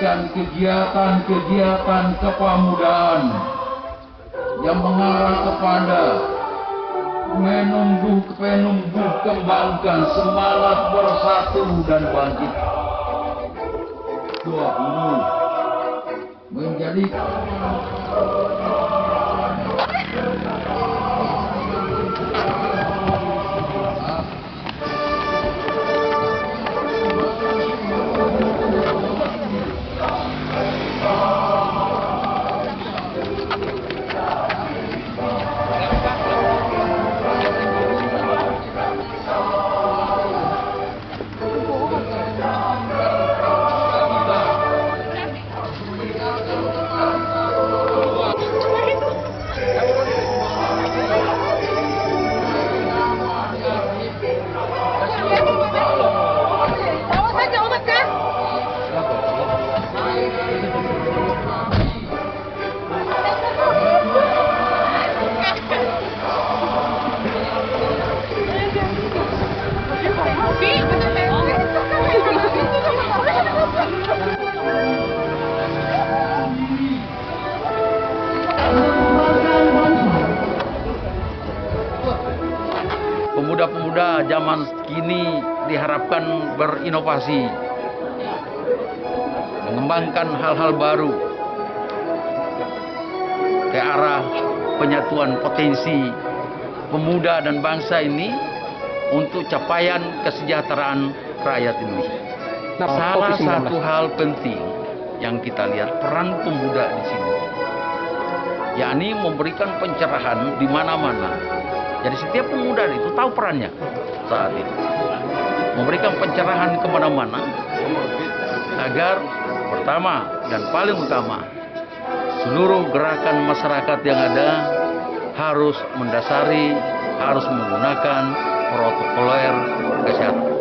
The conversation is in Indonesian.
meneruskan kegiatan-kegiatan kepemudaan yang mengarah kepada menumbuh kembangkan semangat bersatu dan bangkit. 20 menjadi pemuda-pemuda zaman kini diharapkan berinovasi, mengembangkan hal-hal baru ke arah penyatuan potensi pemuda dan bangsa ini untuk capaian kesejahteraan rakyat Indonesia. Salah satu hal penting yang kita lihat peran pemuda di sini, yakni memberikan pencerahan di mana-mana. Jadi setiap pemuda itu tahu perannya saat ini, memberikan pencerahan kemana-mana agar pertama dan paling utama seluruh gerakan masyarakat yang ada harus mendasari, harus menggunakan protokoler kesehatan.